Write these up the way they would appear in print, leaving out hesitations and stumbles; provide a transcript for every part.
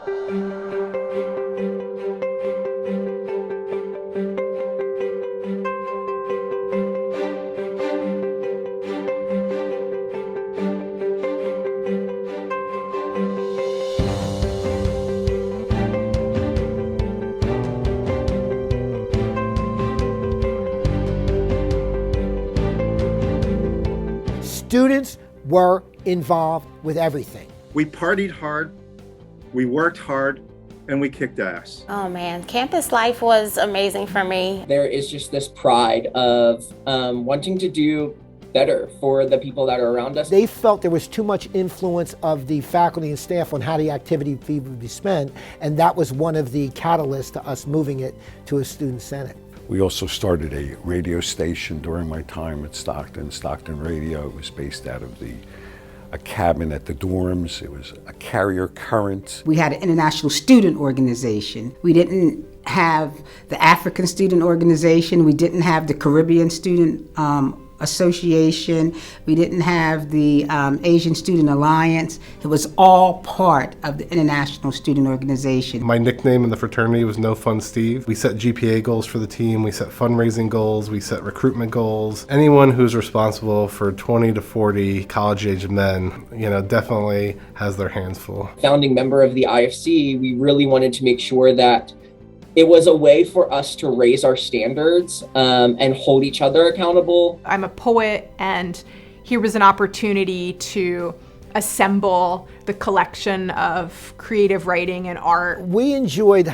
Students were involved with everything. We partied hard, we worked hard, and we kicked ass. Oh man, campus life was amazing for me. There is just this pride of wanting to do better for the people that are around us. They felt there was too much influence of the faculty and staff on how the activity fee would be spent, and that was one of the catalysts to us moving it to a student senate. We also started a radio station during my time at Stockton Radio. It was based out of a cabin at the dorms. It was a carrier current. We had an international student organization. We didn't have the African student organization. We didn't have the Caribbean student association. We didn't have the Asian Student Alliance. It was all part of the International Student Organization. My nickname in the fraternity was No Fun Steve. We set GPA goals for the team. We set fundraising goals. We set recruitment goals. Anyone who's responsible for 20 to 40 college-age men, definitely has their hands full. Founding member of the IFC, we really wanted to make sure that it was a way for us to raise our standards and hold each other accountable. I'm a poet, and here was an opportunity to assemble the collection of creative writing and art. We enjoyed,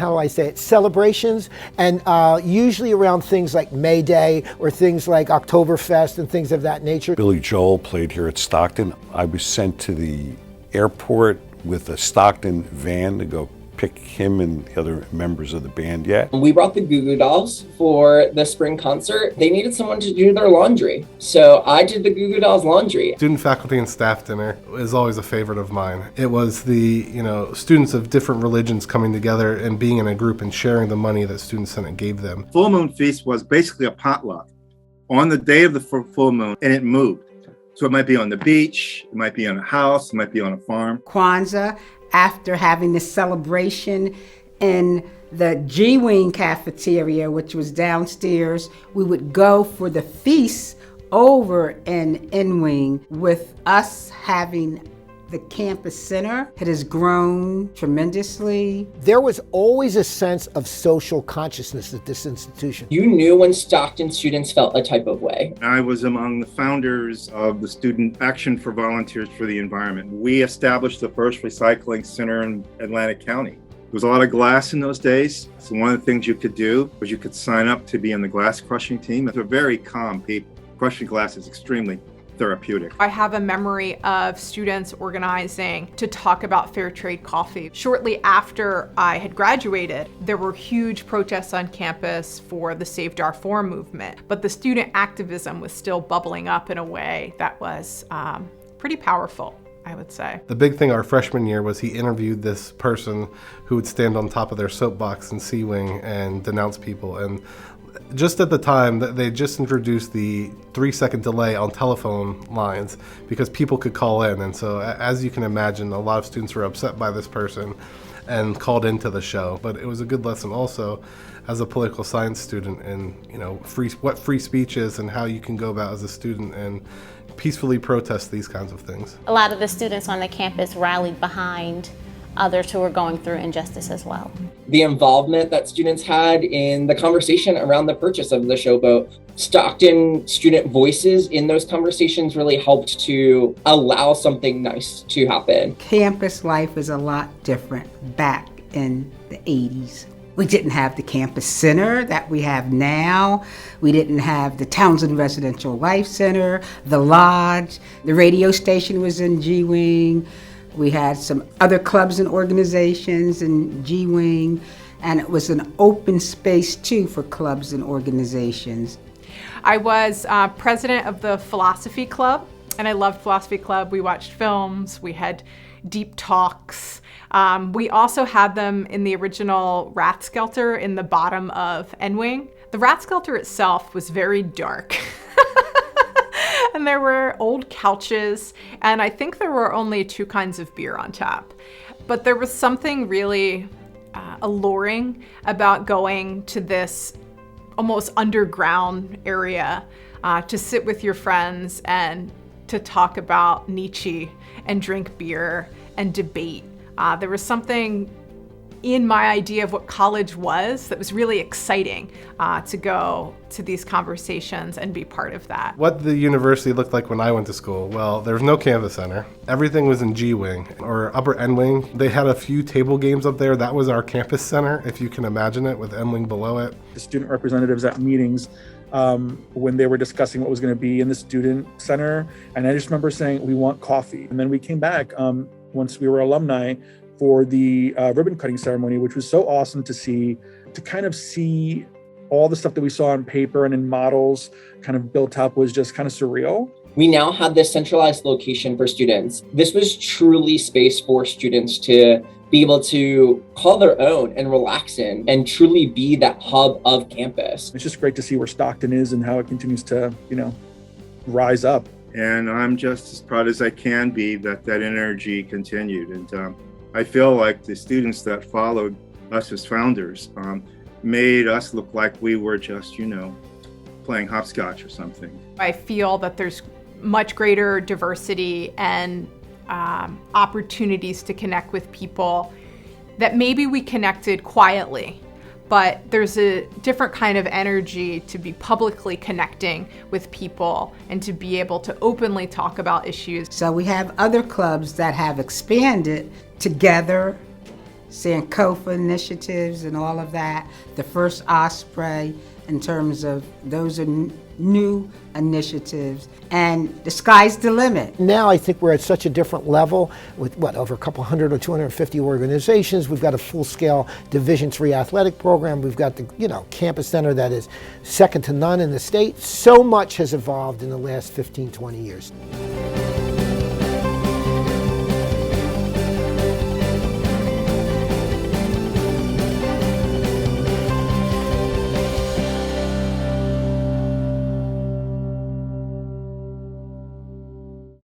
celebrations, and usually around things like May Day or things like Oktoberfest and things of that nature. Billy Joel played here at Stockton. I was sent to the airport with a Stockton van to go pick him and the other members of the band yet. We brought the Goo Goo Dolls for the spring concert. They needed someone to do their laundry, so I did the Goo Goo Dolls laundry. Student, faculty, and staff dinner is always a favorite of mine. It was the students of different religions coming together and being in a group and sharing the money that Student Senate gave them. Full Moon Feast was basically a potluck on the day of the full moon, and it moved. So it might be on the beach, it might be on a house, it might be on a farm. Kwanzaa, after having the celebration in the G-Wing cafeteria, which was downstairs, we would go for the feast over in N-Wing. With us having the campus center, it has grown tremendously. There was always a sense of social consciousness at this institution. You knew when Stockton students felt a type of way. I was among the founders of the Student Action for Volunteers for the Environment. We established the first recycling center in Atlantic County. There was a lot of glass in those days, so one of the things you could do was you could sign up to be in the glass crushing team. They're very calm people. Crushing glass is extremely therapeutic. I have a memory of students organizing to talk about fair trade coffee. Shortly after I had graduated, there were huge protests on campus for the Save Darfur movement, but the student activism was still bubbling up in a way that was pretty powerful, I would say. The big thing our freshman year was he interviewed this person who would stand on top of their soapbox in C-Wing and denounce people. And just at the time, they just introduced the 3-second delay on telephone lines because people could call in. And so as you can imagine, a lot of students were upset by this person and called into the show. But it was a good lesson also as a political science student in what free speech is and how you can go about as a student and peacefully protest these kinds of things. A lot of the students on the campus rallied behind others who were going through injustice as well. The involvement that students had in the conversation around the purchase of the showboat, Stockton student voices in those conversations really helped to allow something nice to happen. Campus life is a lot different back in the 80s. We didn't have the campus center that we have now. We didn't have the Townsend Residential Life Center, the lodge. The radio station was in G-Wing. We had some other clubs and organizations in G-Wing, and it was an open space too for clubs and organizations. I was president of the philosophy club, and I loved philosophy club. We watched films, we had deep talks. We also had them in the original Rathskelter in the bottom of N-Wing. The Rathskelter itself was very dark. And there were old couches, and I think there were only 2 kinds of beer on tap. But there was something really alluring about going to this almost underground area to sit with your friends and to talk about Nietzsche and drink beer and debate. There was something in my idea of what college was that was really exciting to go to these conversations and be part of that. What the university looked like when I went to school, well, there was no campus center. Everything was in G Wing or upper N Wing. They had a few table games up there. That was our campus center, if you can imagine it, with N Wing below it. The student representatives at meetings when they were discussing what was going to be in the student center. And I just remember saying, we want coffee. And then we came back once we were alumni for the ribbon cutting ceremony, which was so awesome to see, to kind of see all the stuff that we saw on paper and in models kind of built up was just kind of surreal. We now have this centralized location for students. This was truly space for students to be able to call their own and relax in and truly be that hub of campus. It's just great to see where Stockton is and how it continues to, rise up. And I'm just as proud as I can be that energy continued. And I feel like the students that followed us as founders made us look like we were just, playing hopscotch or something. I feel that there's much greater diversity and opportunities to connect with people that maybe we connected quietly, but there's a different kind of energy to be publicly connecting with people and to be able to openly talk about issues. So we have other clubs that have expanded together, Sankofa initiatives and all of that. The first Osprey, in terms of those are new initiatives, and the sky's the limit. Now I think we're at such a different level with over a couple hundred or 250 organizations. We've got a full-scale Division III athletic program. We've got the campus center that is second to none in the state. So much has evolved in the last 15, 20 years.